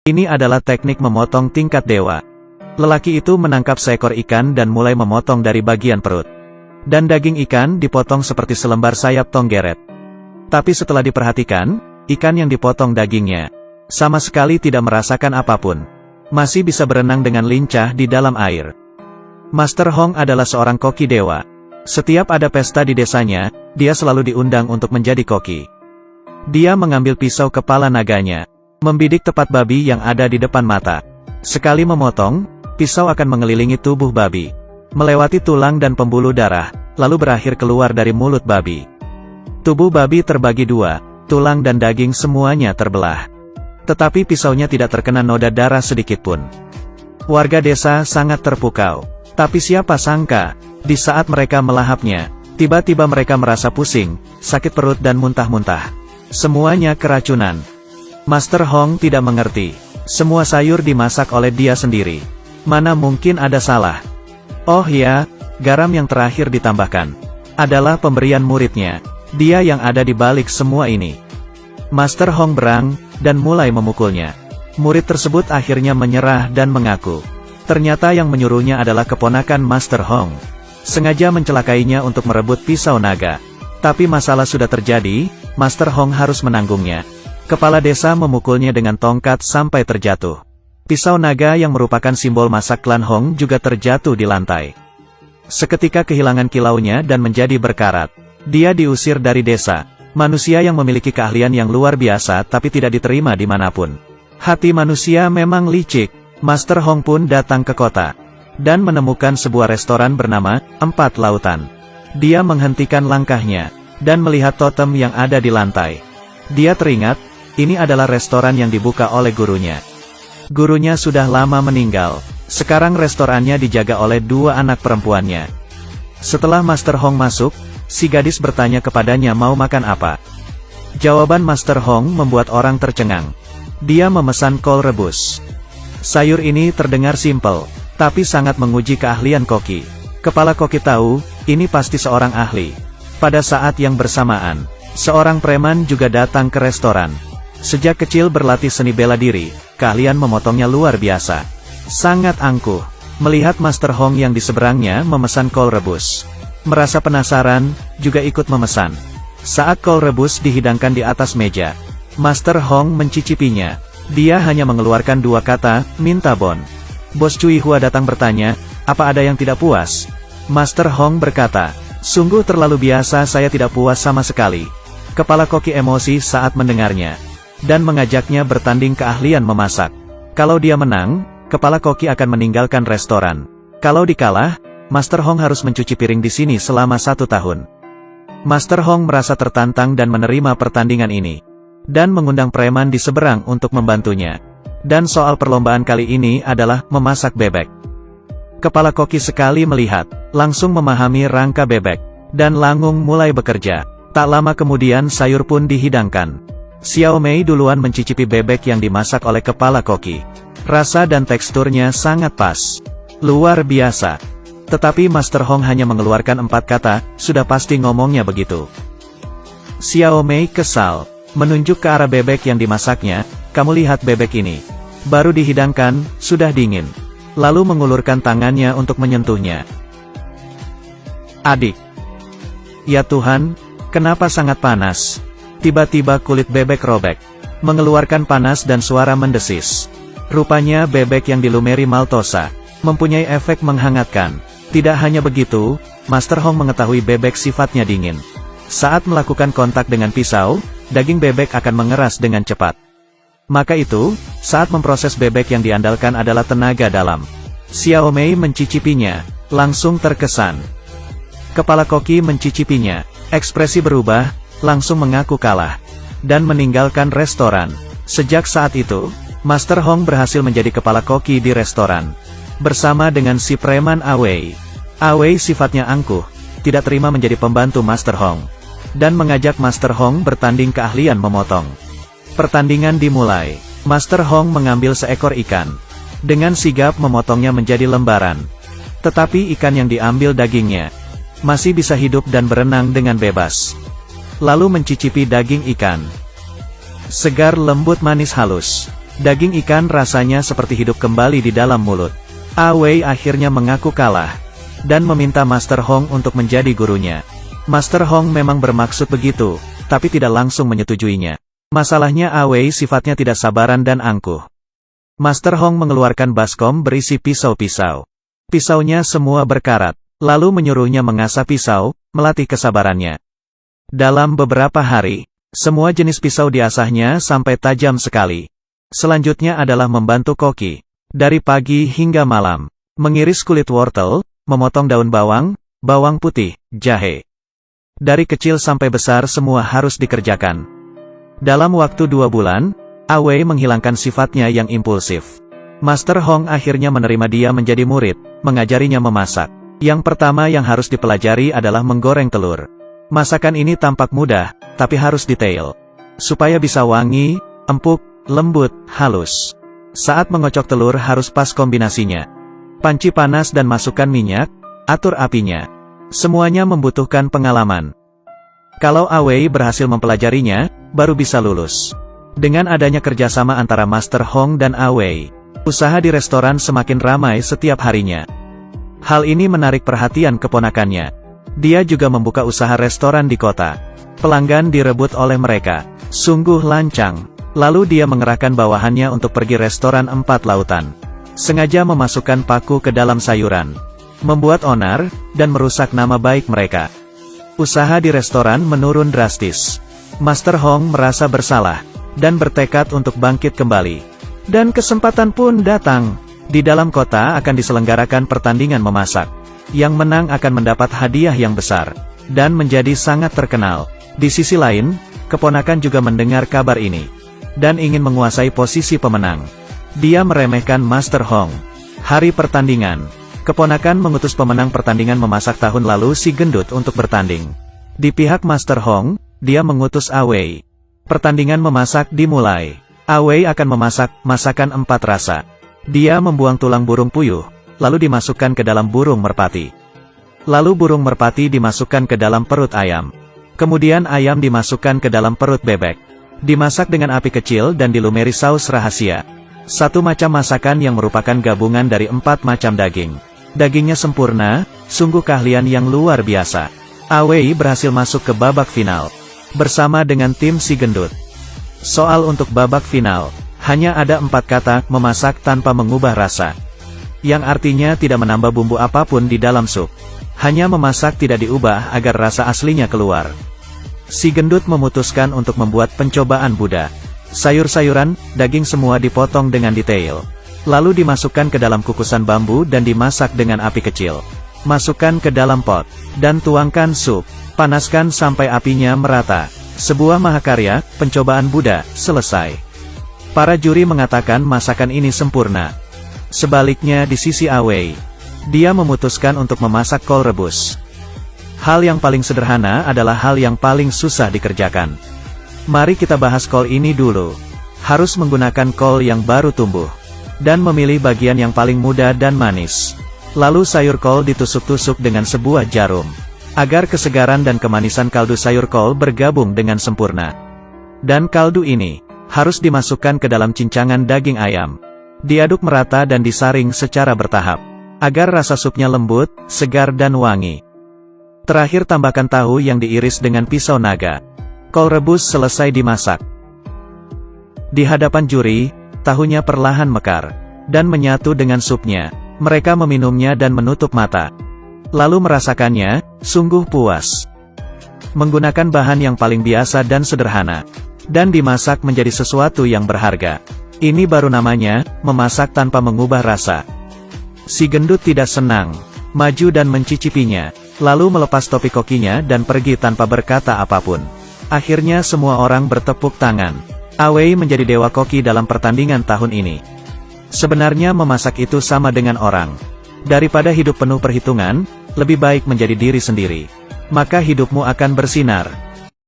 Ini adalah teknik memotong tingkat dewa. Lelaki itu menangkap seekor ikan dan mulai memotong dari bagian perut. Dan daging ikan dipotong seperti selembar sayap tonggeret. Tapi setelah diperhatikan, ikan yang dipotong dagingnya sama sekali tidak merasakan apapun. Masih bisa berenang dengan lincah di dalam air. Master Hong adalah seorang koki dewa. Setiap ada pesta di desanya, dia selalu diundang untuk menjadi koki. Dia mengambil pisau kepala naganya, membidik tepat babi yang ada di depan mata. Sekali memotong, pisau akan mengelilingi tubuh babi, melewati tulang dan pembuluh darah, lalu berakhir keluar dari mulut babi. Tubuh babi terbagi dua, tulang dan daging semuanya terbelah. Tetapi pisaunya tidak terkena noda darah sedikitpun. Warga desa sangat terpukau. Tapi siapa sangka, di saat mereka melahapnya, tiba-tiba mereka merasa pusing, sakit perut dan muntah-muntah. Semuanya keracunan. Master Hong tidak mengerti. Semua sayur dimasak oleh dia sendiri. Mana mungkin ada salah? Oh ya, garam yang terakhir ditambahkan adalah pemberian muridnya. Dia yang ada di balik semua ini. Master Hong berang, dan mulai memukulnya. Murid tersebut akhirnya menyerah dan mengaku. Ternyata yang menyuruhnya adalah keponakan Master Hong. Sengaja mencelakainya untuk merebut pisau naga. Tapi masalah sudah terjadi, Master Hong harus menanggungnya. Kepala desa memukulnya dengan tongkat sampai terjatuh. Pisau naga yang merupakan simbol masa klan Hong juga terjatuh di lantai. Seketika kehilangan kilaunya dan menjadi berkarat. Dia diusir dari desa. Manusia yang memiliki keahlian yang luar biasa tapi tidak diterima dimanapun. Hati manusia memang licik. Master Hong pun datang ke kota. Dan menemukan sebuah restoran bernama Empat Lautan. Dia menghentikan langkahnya. Dan melihat totem yang ada di lantai. Dia teringat, ini adalah restoran yang dibuka oleh gurunya. Gurunya sudah lama meninggal. Sekarang restorannya dijaga oleh dua anak perempuannya. Setelah Master Hong masuk, si gadis bertanya kepadanya mau makan apa. Jawaban Master Hong membuat orang tercengang. Dia memesan kol rebus. Sayur ini terdengar simpel, tapi sangat menguji keahlian koki. Kepala koki tahu, ini pasti seorang ahli. Pada saat yang bersamaan, seorang preman juga datang ke restoran. Sejak kecil berlatih seni bela diri, keahlian memotongnya luar biasa. Sangat angkuh, melihat Master Hong yang di seberangnya memesan kol rebus. Merasa penasaran, juga ikut memesan. Saat kol rebus dihidangkan di atas meja, Master Hong mencicipinya. Dia hanya mengeluarkan dua kata, minta bon. Bos Cui Hua datang bertanya, apa ada yang tidak puas? Master Hong berkata, sungguh terlalu biasa, saya tidak puas sama sekali. Kepala koki emosi saat mendengarnya. Dan mengajaknya bertanding keahlian memasak. Kalau dia menang, kepala koki akan meninggalkan restoran. Kalau dikalah, Master Hong harus mencuci piring di sini selama 1 tahun. Master Hong merasa tertantang dan menerima pertandingan ini. Dan mengundang preman di seberang untuk membantunya. Dan soal perlombaan kali ini adalah memasak bebek. Kepala koki sekali melihat, langsung memahami rangka bebek. Dan langsung mulai bekerja. Tak lama kemudian sayur pun dihidangkan. Xiao Mei duluan mencicipi bebek yang dimasak oleh kepala koki. Rasa dan teksturnya sangat pas. Luar biasa. Tetapi Master Hong hanya mengeluarkan 4 kata, sudah pasti ngomongnya begitu. Xiao Mei kesal, menunjuk ke arah bebek yang dimasaknya, kamu lihat bebek ini. Baru dihidangkan, sudah dingin. Lalu mengulurkan tangannya untuk menyentuhnya. Adik. Ya Tuhan, kenapa sangat panas? Tiba-tiba kulit bebek robek, mengeluarkan panas dan suara mendesis. Rupanya bebek yang dilumeri maltosa, mempunyai efek menghangatkan. Tidak hanya begitu, Master Hong mengetahui bebek sifatnya dingin. Saat melakukan kontak dengan pisau, daging bebek akan mengeras dengan cepat. Maka itu, saat memproses bebek yang diandalkan adalah tenaga dalam. Xiao Mei mencicipinya, langsung terkesan. Kepala koki mencicipinya, ekspresi berubah, langsung mengaku kalah, dan meninggalkan restoran. Sejak saat itu, Master Hong berhasil menjadi kepala koki di restoran. Bersama dengan si preman Awei. Awei sifatnya angkuh, tidak terima menjadi pembantu Master Hong. Dan mengajak Master Hong bertanding keahlian memotong. Pertandingan dimulai. Master Hong mengambil seekor ikan. Dengan sigap memotongnya menjadi lembaran. Tetapi ikan yang diambil dagingnya masih bisa hidup dan berenang dengan bebas. Lalu mencicipi daging ikan. Segar lembut manis halus. Daging ikan rasanya seperti hidup kembali di dalam mulut. Awei akhirnya mengaku kalah, dan meminta Master Hong untuk menjadi gurunya. Master Hong memang bermaksud begitu, tapi tidak langsung menyetujuinya. Masalahnya Awei sifatnya tidak sabaran dan angkuh. Master Hong mengeluarkan baskom berisi pisau-pisau. Pisaunya semua berkarat, lalu menyuruhnya mengasah pisau, melatih kesabarannya. Dalam beberapa hari, semua jenis pisau diasahnya sampai tajam sekali. Selanjutnya adalah membantu koki. Dari pagi hingga malam, mengiris kulit wortel, memotong daun bawang, bawang putih, jahe. Dari kecil sampai besar semua harus dikerjakan. Dalam waktu 2 bulan, Awei menghilangkan sifatnya yang impulsif. Master Hong akhirnya menerima dia menjadi murid, mengajarinya memasak. Yang pertama yang harus dipelajari adalah menggoreng telur. Masakan ini tampak mudah, tapi harus detail. Supaya bisa wangi, empuk, lembut, halus. Saat mengocok telur harus pas kombinasinya. Panci panas dan masukkan minyak, atur apinya. Semuanya membutuhkan pengalaman. Kalau Awei berhasil mempelajarinya, baru bisa lulus. Dengan adanya kerjasama antara Master Hong dan Awei, usaha di restoran semakin ramai setiap harinya. Hal ini menarik perhatian keponakannya. Dia juga membuka usaha restoran di kota. Pelanggan direbut oleh mereka. Sungguh lancang. Lalu dia mengerahkan bawahannya untuk pergi restoran 4 lautan. Sengaja memasukkan paku ke dalam sayuran. Membuat onar, dan merusak nama baik mereka. Usaha di restoran menurun drastis. Master Hong merasa bersalah, dan bertekad untuk bangkit kembali. Dan kesempatan pun datang. Di dalam kota akan diselenggarakan pertandingan memasak. Yang menang akan mendapat hadiah yang besar, dan menjadi sangat terkenal. Di sisi lain, keponakan juga mendengar kabar ini, dan ingin menguasai posisi pemenang. Dia meremehkan Master Hong. Hari pertandingan, keponakan mengutus pemenang pertandingan memasak tahun lalu si gendut untuk bertanding. Di pihak Master Hong, dia mengutus Awei. Pertandingan memasak dimulai. Awei akan memasak masakan 4 rasa. Dia membuang tulang burung puyuh, lalu dimasukkan ke dalam burung merpati. Lalu burung merpati dimasukkan ke dalam perut ayam. Kemudian ayam dimasukkan ke dalam perut bebek. Dimasak dengan api kecil dan dilumuri saus rahasia. Satu macam masakan yang merupakan gabungan dari 4 macam daging. Dagingnya sempurna, sungguh keahlian yang luar biasa. Awei berhasil masuk ke babak final, bersama dengan tim si gendut. Soal untuk babak final, hanya ada 4 kata memasak tanpa mengubah rasa. Yang artinya tidak menambah bumbu apapun di dalam sup. Hanya memasak tidak diubah agar rasa aslinya keluar. Si gendut memutuskan untuk membuat pencobaan Buddha. Sayur-sayuran, daging semua dipotong dengan detail. Lalu dimasukkan ke dalam kukusan bambu dan dimasak dengan api kecil. Masukkan ke dalam pot, dan tuangkan sup. Panaskan sampai apinya merata. Sebuah mahakarya, pencobaan Buddha, selesai. Para juri mengatakan masakan ini sempurna. Sebaliknya di sisi Awei, dia memutuskan untuk memasak kol rebus. Hal yang paling sederhana adalah hal yang paling susah dikerjakan. Mari kita bahas kol ini dulu. Harus menggunakan kol yang baru tumbuh. Dan memilih bagian yang paling muda dan manis. Lalu sayur kol ditusuk-tusuk dengan sebuah jarum. Agar kesegaran dan kemanisan kaldu sayur kol bergabung dengan sempurna. Dan kaldu ini harus dimasukkan ke dalam cincangan daging ayam. Diaduk merata dan disaring secara bertahap. Agar rasa supnya lembut, segar dan wangi. Terakhir tambahkan tahu yang diiris dengan pisau naga. Kol rebus selesai dimasak. Di hadapan juri, tahunya perlahan mekar. Dan menyatu dengan supnya. Mereka meminumnya dan menutup mata. Lalu merasakannya, sungguh puas. Menggunakan bahan yang paling biasa dan sederhana. Dan dimasak menjadi sesuatu yang berharga. Ini baru namanya, memasak tanpa mengubah rasa. Si gendut tidak senang. Maju dan mencicipinya. Lalu melepas topi kokinya dan pergi tanpa berkata apapun. Akhirnya semua orang bertepuk tangan. Awei menjadi dewa koki dalam pertandingan tahun ini. Sebenarnya memasak itu sama dengan orang. Daripada hidup penuh perhitungan, lebih baik menjadi diri sendiri. Maka hidupmu akan bersinar.